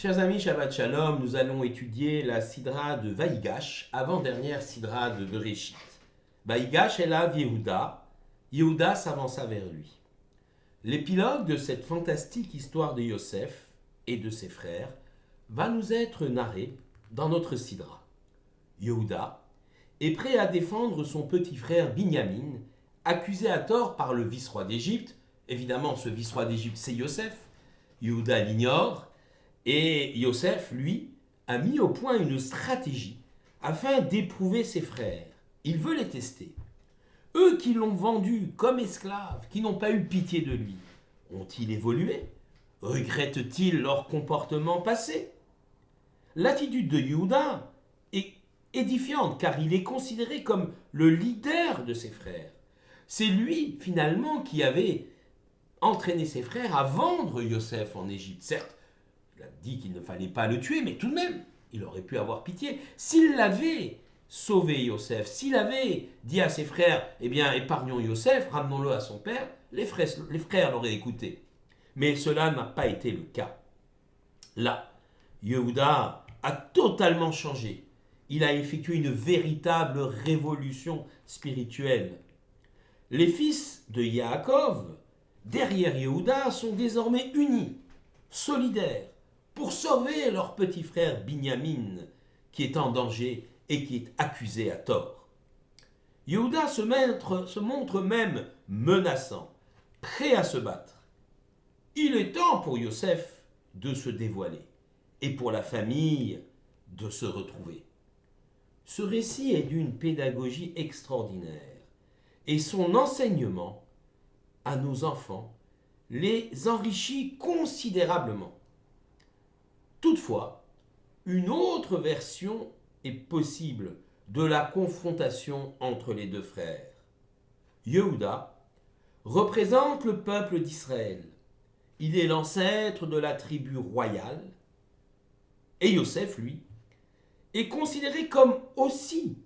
Chers amis, Shabbat Shalom, nous allons étudier la Sidra de Vaïgash, avant-dernière Sidra de Bereshit. Vaïgash est là, Yehuda. Yehuda s'avança vers lui. L'épilogue de cette fantastique histoire de Yosef et de ses frères va nous être narré dans notre Sidra. Yehuda est prêt à défendre son petit frère Binyamin, accusé à tort par le vice-roi d'Égypte. Évidemment, ce vice-roi d'Égypte, c'est Yosef. Yehuda l'ignore. Et Yosef, lui, a mis au point une stratégie afin d'éprouver ses frères. Il veut les tester. Eux qui l'ont vendu comme esclave, qui n'ont pas eu pitié de lui, ont-ils évolué? Regrettent-ils leur comportement passé? L'attitude de Yehuda est édifiante car il est considéré comme le leader de ses frères. C'est lui, finalement, qui avait entraîné ses frères à vendre Yosef en Égypte. Certes, il a dit qu'il ne fallait pas le tuer, mais tout de même, il aurait pu avoir pitié. S'il l'avait sauvé Yosef, s'il avait dit à ses frères, eh bien, épargnons Yosef, ramenons-le à son père, les frères l'auraient écouté. Mais cela n'a pas été le cas. Là, Yehuda a totalement changé. Il a effectué une véritable révolution spirituelle. Les fils de Yaakov, derrière Yehuda, sont désormais unis, solidaires, pour sauver leur petit frère Binyamin, qui est en danger et qui est accusé à tort. Yehuda se montre même menaçant, prêt à se battre. Il est temps pour Yosef de se dévoiler et pour la famille de se retrouver. Ce récit est d'une pédagogie extraordinaire et son enseignement à nos enfants les enrichit considérablement. Toutefois, une autre version est possible de la confrontation entre les deux frères. Yehuda représente le peuple d'Israël. Il est l'ancêtre de la tribu royale. Et Yosef, lui, est considéré comme aussi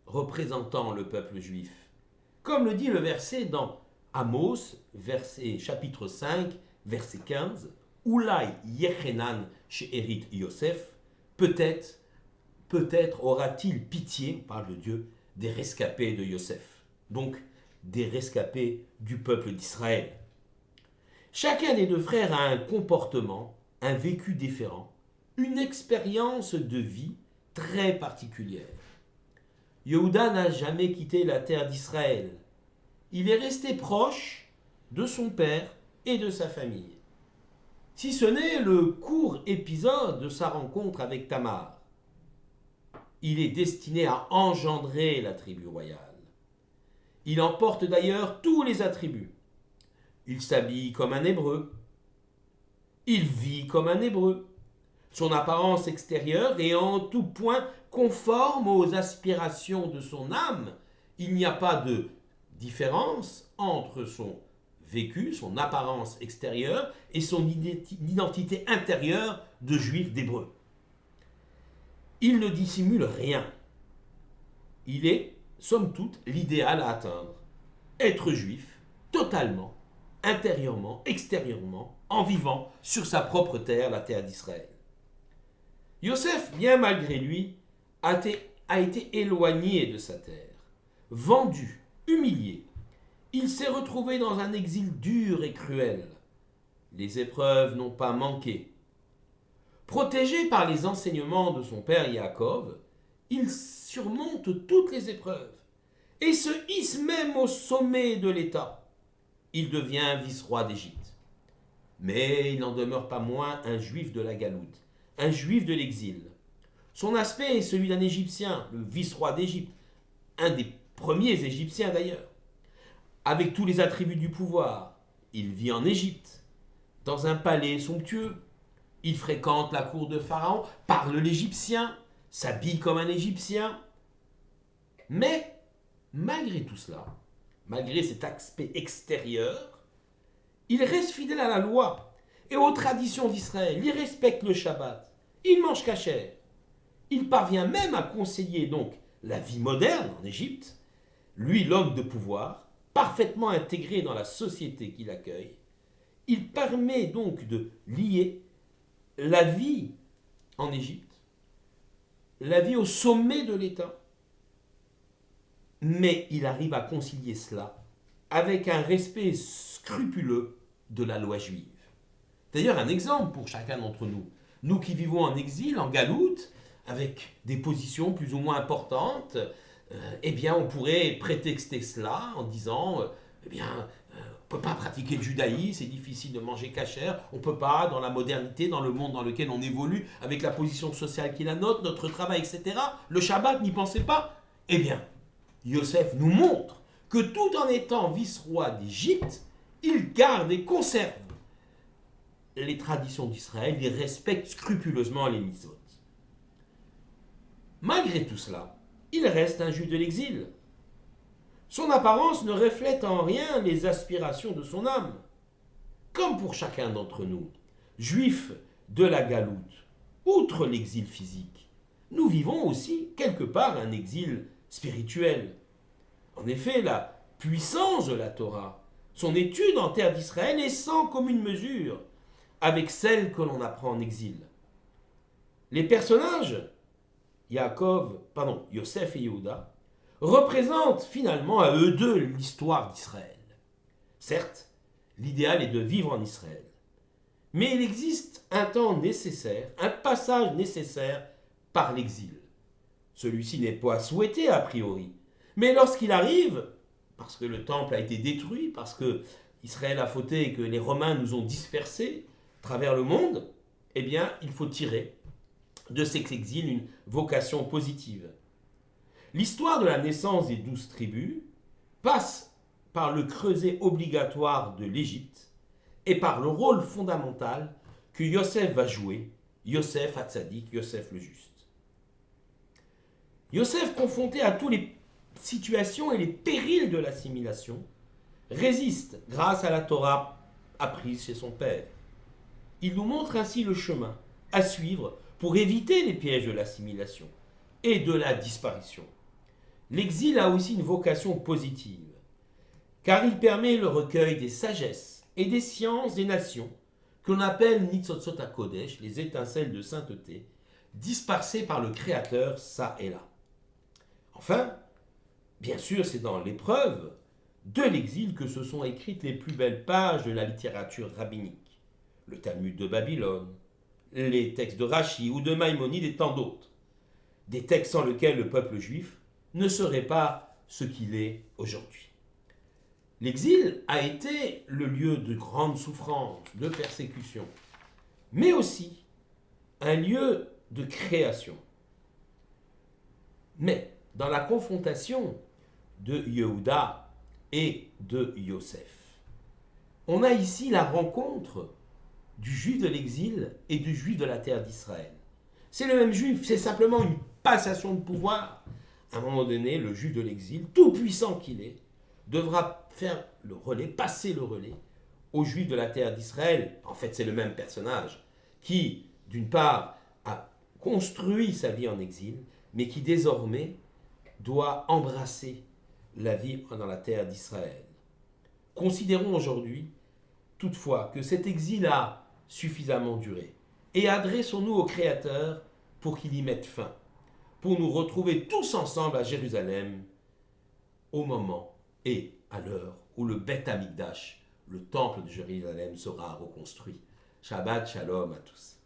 représentant le peuple juif. Comme le dit le verset dans Amos, chapitre 5, verset 15, Oulai Yechenan she'erit Yosef, peut-être aura-t-il pitié, on parle de Dieu, des rescapés de Yosef, donc des rescapés du peuple d'Israël. Chacun des deux frères a un comportement, un vécu différent, une expérience de vie très particulière. Yehuda n'a jamais quitté la terre d'Israël. Il est resté proche de son père et de sa famille. Si ce n'est le court épisode de sa rencontre avec Tamar. Il est destiné à engendrer la tribu royale. Il emporte d'ailleurs tous les attributs. Il s'habille comme un Hébreu. Il vit comme un Hébreu. Son apparence extérieure est en tout point conforme aux aspirations de son âme. Il n'y a pas de différence entre son vécu, son apparence extérieure et son identité intérieure de juif d'hébreu. Il ne dissimule rien. Il est, somme toute, l'idéal à atteindre. Être juif, totalement, intérieurement, extérieurement, en vivant sur sa propre terre, la terre d'Israël. Yosef, bien malgré lui, a été éloigné de sa terre, vendu, humilié. Il s'est retrouvé dans un exil dur et cruel. Les épreuves n'ont pas manqué. Protégé par les enseignements de son père Yaakov, il surmonte toutes les épreuves et se hisse même au sommet de l'État. Il devient vice-roi d'Égypte. Mais il n'en demeure pas moins un juif de la galoute, un juif de l'exil. Son aspect est celui d'un Égyptien, le vice-roi d'Égypte, un des premiers Égyptiens d'ailleurs. Avec tous les attributs du pouvoir, il vit en Égypte, dans un palais somptueux. Il fréquente la cour de Pharaon, parle l'égyptien, s'habille comme un Égyptien. Mais, malgré tout cela, malgré cet aspect extérieur, il reste fidèle à la loi et aux traditions d'Israël. Il respecte le Shabbat. Il mange kasher. Il parvient même à conseiller donc la vie moderne en Égypte. Lui, l'homme de pouvoir, parfaitement intégré dans la société qu'il accueille, il permet donc de lier la vie en Égypte, la vie au sommet de l'État, mais il arrive à concilier cela avec un respect scrupuleux de la loi juive. D'ailleurs, un exemple pour chacun d'entre nous. Nous qui vivons en exil, en galoute, avec des positions plus ou moins importantes, eh bien, on pourrait prétexter cela en disant, eh bien, on ne peut pas pratiquer le judaïsme, c'est difficile de manger cachère, on ne peut pas, dans la modernité, dans le monde dans lequel on évolue, avec la position sociale qui est la nôtre, notre travail, etc., le Shabbat, n'y pensez pas. Eh bien, Yosef nous montre que tout en étant vice-roi d'Égypte, il garde et conserve les traditions d'Israël, il respecte scrupuleusement les mitzvot. Malgré tout cela, il reste un juif de l'exil. Son apparence ne reflète en rien les aspirations de son âme. Comme pour chacun d'entre nous, juifs de la galoute, outre l'exil physique, nous vivons aussi quelque part un exil spirituel. En effet, la puissance de la Torah, son étude en terre d'Israël est sans commune mesure avec celle que l'on apprend en exil. Les personnages, Yosef et Yehuda, représentent finalement à eux deux l'histoire d'Israël. Certes, l'idéal est de vivre en Israël, mais il existe un temps nécessaire, un passage nécessaire par l'exil. Celui-ci n'est pas souhaité a priori, mais lorsqu'il arrive, parce que le temple a été détruit, parce que Israël a fauté et que les Romains nous ont dispersés à travers le monde, eh bien, il faut tirer de cet exil une vocation positive. L'histoire de la naissance des 12 tribus passe par le creuset obligatoire de l'Égypte et par le rôle fondamental que Yosef va jouer, Yosef Hatzadik, Yosef le juste. Yosef, confronté à toutes les situations et les périls de l'assimilation, résiste grâce à la Torah apprise chez son père. Il nous montre ainsi le chemin à suivre pour éviter les pièges de l'assimilation et de la disparition. L'exil a aussi une vocation positive, car il permet le recueil des sagesses et des sciences des nations, que l'on appelle Nitzotzot HaKodesh, les étincelles de sainteté, dispersées par le Créateur ça et là. Enfin, bien sûr, c'est dans l'épreuve de l'exil que se sont écrites les plus belles pages de la littérature rabbinique. Le Talmud de Babylone, les textes de Rachi ou de Maïmonide et tant d'autres. Des textes sans lesquels le peuple juif ne serait pas ce qu'il est aujourd'hui. L'exil a été le lieu de grande souffrance, de persécution, mais aussi un lieu de création. Mais dans la confrontation de Yehuda et de Yosef, on a ici la rencontre du juif de l'exil et du juif de la terre d'Israël. C'est le même juif, c'est simplement une passation de pouvoir. À un moment donné, le juif de l'exil, tout puissant qu'il est, devra faire le relais, passer le relais aux juifs de la terre d'Israël. En fait, c'est le même personnage qui, d'une part, a construit sa vie en exil, mais qui désormais doit embrasser la vie dans la terre d'Israël. Considérons aujourd'hui, toutefois, que cet exil a suffisamment duré, et adressons-nous au Créateur pour qu'il y mette fin, pour nous retrouver tous ensemble à Jérusalem au moment et à l'heure où le Beth Amikdash, le temple de Jérusalem, sera reconstruit. Shabbat Shalom à tous.